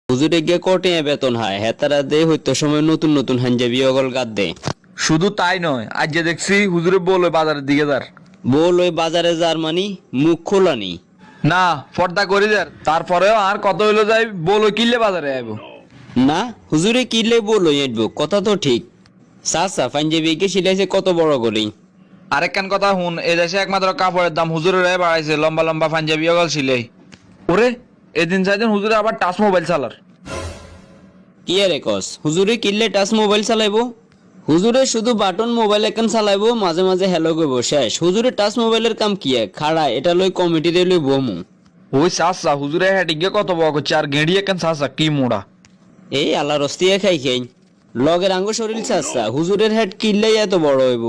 হুজুরে গিয়ে কোটে বেতন হয় হেতারা দে হইতো সময় নতুন নতুন হাঞ্জাবি অগল গাদ দে। শুধু তাই নয়, আজ যে দেখছি হুজুরে বলে বাজারের দিকে যার। বল ওই বাজারে যার মানি মুখ খোলানি। না, পর্দা করে যার, তারপরেও আর কত হইলো যাই বলো কিনলে বাজারে আইব। না হুজুরে কিনলে বলো এটবো কথা তো ঠিক। চাচা পাঞ্জাবিকে সিলাইছে কত বড় করেই। আরেকখান কথা শুন, এ দেশে একমাত্র কাপড়ের দাম হুজুরের বাড়াইছে, লম্বা লম্বা পাঞ্জাবি অগল সিলাই। ওরে, এদিন চাইদিন হুজুরে আবার টাচ মোবাইল চালার। কি আরে কস হুজুরে কিনলে টাচ মোবাইল চালাইবো? হুজুরে শুধু বাটন মোবাইল এখন চালাইবো, মাঝে মাঝে হ্যালো করবো, শেষ। হুজুরে টাচ মোবাইলের কাম কি খাড়া এটা লই কমিটিরে লই বমু। ওই চাষা হুজুরে হ্যাটিকে কত বক হচ্ছে, আর গেঁড়ি একখান চাষা কি মোড়া। এই আল্লাহ রস্তিয়া খাই খাই লগের আঙ্গ শরীর চাচ্ছা হুজুরের হেড কিনলেই এত বড় হইব।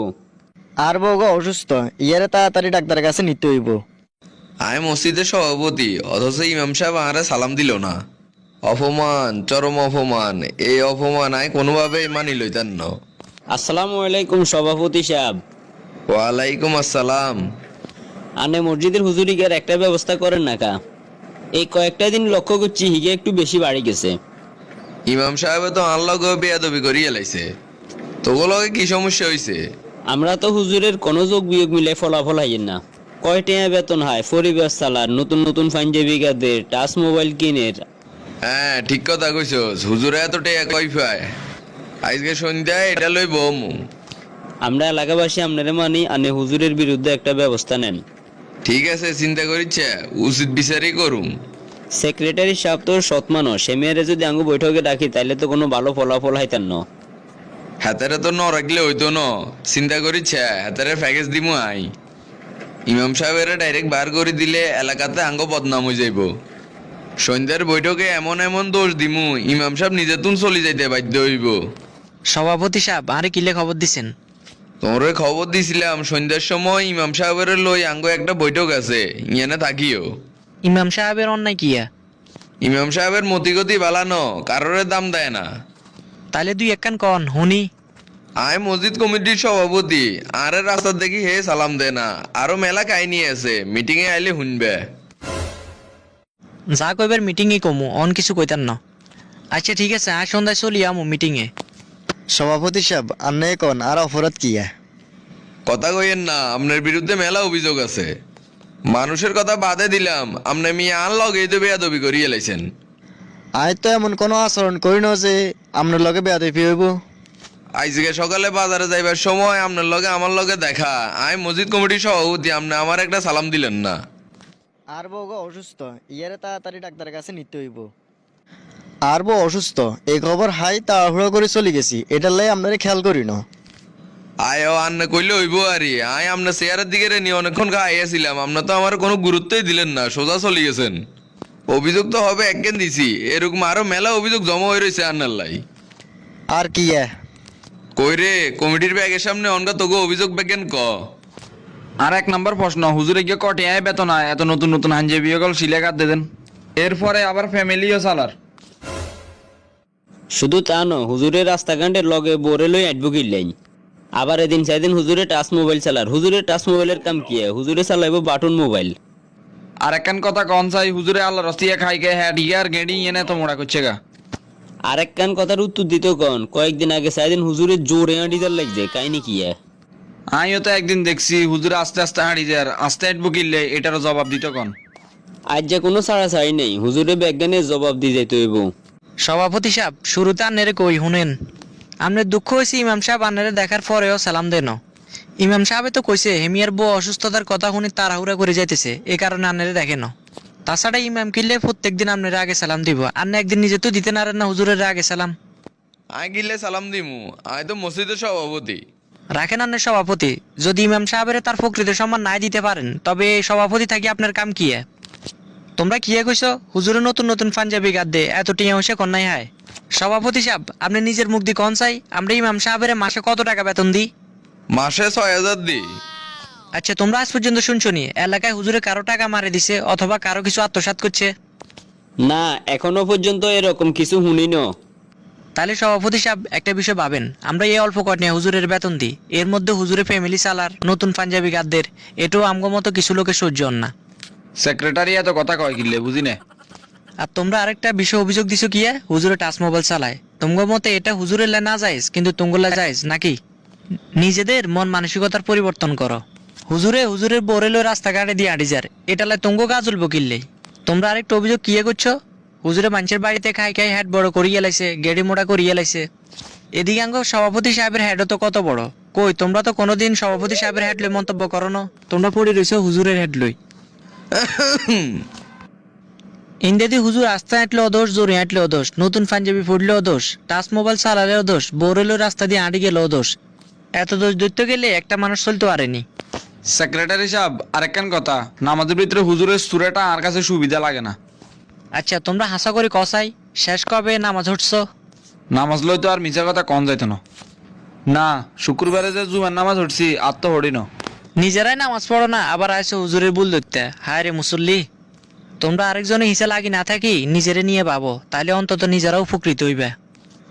আর বউগো অসুস্থ, ইয়ারে তাড়াতাড়ি ডাক্তারের কাছে নিতে হইব। আমি মসজিদের সভাপতি, অথচ ইমাম সাহেব আমারে সালাম দিল না। অপমান, চরম অপমান। এই অপমান আয় কোনোভাবে মানি লইতেন না। আসসালামু আলাইকুম সভাপতি সাহেব। ওয়ালাইকুম আসসালাম। আনে মসজিদের হুজুরিকার একটা ব্যবস্থা করেন না কা? এই কয়েকটা দিন লক্ষ্য করছি হিগে একটু বেশি বাড়ি গেছে। ইমাম সাহেব তো আল্লাহ বেয়াদবি করিয়া লাইছে। তোগুলোকে কি সমস্যা হইছে? আমরা তো হুজুরের কোনো যোগ বিয়োগ মিলে ফলাফল হাইয়েন না। কয়টা বেতন হয়, পরিবেশ চালার, নতুন নতুন পাঞ্জাবি গাদের, টাচ মোবাইল কিনের। হ্যাঁ, ঠিক কথা কইছস। হুজুরে এত টেয়া কই পায়? আজকে সন্ধ্যায় এটা লই বমু। আমরা এলাকাবাসী আপনারা মানি আনে হুজুরের বিরুদ্ধে একটা ব্যবস্থা নেন। ঠিক আছে, চিন্তা করিচ্ছে উচিত বিচারই করুম। সেক্রেটারি সাহেব তো সৎ মানুষ, সে মেয়েরে যদি আঙ্গু বৈঠকে ডাকি তাইলে তো কোনো ভালো ফলাফল হাইতেন না। হাতারে তো ন রাখলে হইতো ন। চিন্তা করিচ্ছে হাতারে প্যাকেজ দিমু আই। ইমাম সাহেবের ডাইরেক্ট বার করে দিলে এলাকাতে আঙ্গ বদনাম হয়ে যাইব। সন্ধ্যার বৈঠকে এমন এমন দোষ দিমু ইমাম সাহেব নিজে তুন চলে যাইতে বাধ্য হইব। সভাপতি সাহেব আরে কিলে খবর দিছেন? তোমরা খবর দিছিলাম সন্ধ্যার সময় ইমাম সাহেবের লই আঙ্গ একটা বৈঠক আছে, ইয়ানে থাকিও। ইমাম সাহেবের অন্যায় কিয়া? ইমাম সাহেবের মতিগতি বালানো, কারোর দাম দেয় না। তাইলে দুই একখান কন হুনি। আয় মসজিদ কমিটির সভাপতি, আরে রাস্তা দেখি হে সালাম দে না। আরো মেলা কাহিনী আছে, মিটিং এ আইলে শুনবে। যা কইবার মিটিং এ কমু, অন কিছু কইতান না। আচ্ছা ঠিক আছে, আজ সন্ধ্যায় চলি আমু মিটিং এ। সভাপতি সাহেব আপনি কোন আর অপরাধ কিয়া? কথা কইেন না, আপনার বিরুদ্ধে মেলা অভিযোগ আছে। মানুষের কথা বাদে দিলাম, আপনি মিয়া আন লগে তো বেয়াদবি করিয়ে লাইছেন। আজ তো এমন কোনো আচরণ করি না যে আপনার লগে বেয়াদবি হইব। আজকে সকালে বাজারে যাইবার সময় আপনার লগে আমার লগে দেখা। আমি মসজিদ কমিটির সভাপতি, আপনি আমার একটা সালাম দিলেন না। আর বউগো অসুস্থ, ইয়ারে তাড়াতাড়ি ডাক্তারের কাছে নিতে হইব। আর বউ অসুস্থ, এই খবর হাই তাড়াহুড়ো করে চলে গেছি, এটার লাই আপনারা খেয়াল করি না। আয় আন্না কইলে হইব আরে। আয় আপনার চেয়ারের দিকে নিয়ে অনেকক্ষণ আইয়াছিলাম, আপনার তো আমার কোনো গুরুত্বই দিলেন না, সোজা চলে গেছেন। অভিযোগ তো হবে একদিন দিছি, এরকম আরো মেলা অভিযোগ জমা হয়ে রয়েছে আন্নার লাই। আর কিয়া? কই রে, কমিটির ব্যাগের সামনে অনকা তোকে অভিযোগ ব্যাগেন ক। আর এক নম্বর প্রশ্ন, হুজুরে গিয়ে কটে আয় বেতন হয়, এত নতুন নতুন হাঞ্জাবি অগল সিলে কাট দেন। এরপরে আবার ফ্যামিলিও চালার। শুধু তা ন, হুজুরের রাস্তাঘাটের লগে বোরে লই আটবো কিনলেন। আবার এদিন চাইদিন হুজুরে টাচ মোবাইল চালার। হুজুরের টাচ মোবাইলের কাম কি হুজুরে চালাইবো বাটন মোবাইল। আর একখান কথা কন চাই, হুজুরে আল্লাহ রস্তিয়া খাই গে হ্যাঁ ডিগার গেঁড়ি এনে তো মোড়া করছে গা। আরেক কান কথার উত্তর দিত কন, কয়েকদিন আগে চাইদিন হুজুরে জোরে হাঁটিদার লাগছে, কাহিনী কি আমিও তো একদিন দেখছি হুজুরে আস্তে আস্তে হাঁড়ি যার, আস্তে হাঁটবো কিনলে এটারও জবাব দিত কন। আজ যে কোনো ছাড়াছাড়ি নেই, হুজুরে বিজ্ঞানের জবাব দিয়ে যাইতে হইব। সভাপতি সাহেব শুরুতে আন্নেরে কই শুনেন। আপনার দুঃখ হয়েছে ইমাম সাহেব আন্নারে দেখার পরেও সালাম দেন। ইমাম সাহেবে তো কইছে হেমিয়ার বউ অসুস্থতার কথা শুনে তাড়াহুড়া করে যাইতেছে, এই কারণে আন্নারে দেখেন। তাছাড়া ইমাম কিনলে প্রত্যেকদিন আপনার আগে সালাম দিব, আন্না একদিন নিজে তো দিতে নারেন না হুজুরের আগে সালাম। আয় গিলে সালাম দিমু, আয় তো মসজিদের সভাপতি। রাখেন আন্নের সভাপতি, যদি ইমাম সাহেবের তার প্রকৃত সম্মান নাই দিতে পারেন তবে সভাপতি থাকি আপনার কাম কি? তোমরা কি কইছো হুজুরে নতুন নতুন পাঞ্জাবি গাদ দে, এত টিয়া হইছে কন্যাই হয়? সভাপতি সাহেব আপনি নিজের মুখ দিয়ে কন চাই আমরা ইমাম সাহেবের মাসে কত টাকা বেতন দিই? মাসে 6000 দি। আচ্ছা তোমরা আজ পর্যন্ত শুনছো নি এলাকায় হুজুরে কারো টাকা মারে দিছে অথবা কারো কিছু আত্মসাৎ করছে? না, এখনো পর্যন্ত এরকম কিছু শুনি ন। তাহলে সভাপতি সাহেব একটা বিষয় ভাবেন, আমরা এই অল্প কট নিয়ে হুজুরের বেতন দিই, এর মধ্যে হুজুরে ফ্যামিলি চালার, নতুন পাঞ্জাবি গাদদের, এটাও আমগো মতো কিছু লোকের সহ্য হন না। সেক্রেটারি এত কথা কয় কিনলে বুঝি না। আর তোমরা আরেকটা বিষয় অভিযোগ দিছো কি হুজুরে টাচ মোবাইল চালায়। তোমার মতে এটা হুজুরের লা না যাইজ কিন্তু তুঙ্গলা যাইজ নাকি? নিজেদের মন মানসিকতার পরিবর্তন করো। হুজুরের বোরেলো রাস্তাঘাটে দিয়ে আড়ি যার এটা লাই তুঙ্গ গা চলবো কিনলে। তোমরা আরেকটা অভিযোগ কিয়ে করছো হুজুরে মানুষের বাড়িতে খাই খাই হ্যাট বড় করিয়ে লাইছে, গেড়ি মোটা করিয়ে লাইছে। এদিকে আঙ্গ সভাপতি সাহেবের হেডও তো কত বড়। কই তোমরা তো কোনোদিন সভাপতি সাহেবের হেড লই মন্তব্য করো না, তোমরা পড়ে রইছো হুজুরের হেড লই। ইন্ডিয়াতে হুজুর রাস্তা হাঁটলেও দোষ, জোরে হাঁটলেও দোষ, নতুন পাঞ্জাবি পড়লেও দোষ, টাচ মোবাইল চালালেও দোষ, বোরেলো রাস্তা দিয়ে আঁটি গেলেও দোষ। এত দোষ ধরতে গেলে একটা মানুষ চলতে পারেনি। সেক্রেটারি সাহেব আরেকখান কথা, নামাজের ভিতরে হুজুরের সুরাটা আর কাছে সুবিধা লাগে না। আচ্ছা তোমরা হাসা করে কসাই শেষ কবে নামাজ উঠছো? নামাজ লই তো আর মিছা কথা কন যাইতো না। না শুক্রবারে যে জুমার নামাজ উঠছি আর তো হরি না। নিজেরাই নামাজ পড়ো না আবার আইসো হুজুরের ভুল ধরতে। হায় রে মুসল্লি, তোমরা আরেকজনে হিসা লাগি না থাকি নিজেরে নিয়ে পাবো, তাহলে অন্তত নিজেরাও উপকৃত হইবে।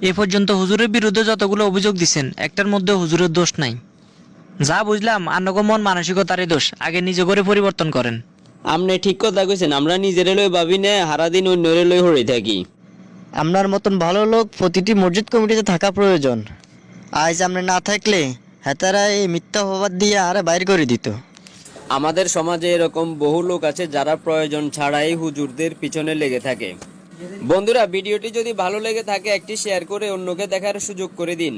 এ পর্যন্ত হুজুরের বিরুদ্ধে যতগুলো অভিযোগ দিচ্ছেন একটার মধ্যে হুজুরের দোষ নাই। যা বুঝলাম আন্নগমন মানসিকতারই দোষ, আগে নিজে করে পরিবর্তন করেন। আপনি ঠিক কথা কইছেন, আমরা নিজেরে লই ভাবি না, হারাদিন অন্যরে লই হরে থাকি। আপনার মতন ভালো লোক প্রতিটি মসজিদ কমিটিতে থাকা প্রয়োজন। আজ আপনি না থাকলে হেতারা এই মিথ্যা অপবাদ দিয়ে আরে বাইর করে দিত। আমাদের সমাজে এরকম বহু লোক আছে যারা প্রয়োজন ছাড়াই হুজুরদের পিছনে লেগে থাকে। বন্ধুরা, ভিডিওটি যদি ভালো লেগে থাকে একটি শেয়ার করে অন্যকে দেখার সুযোগ করে দিন।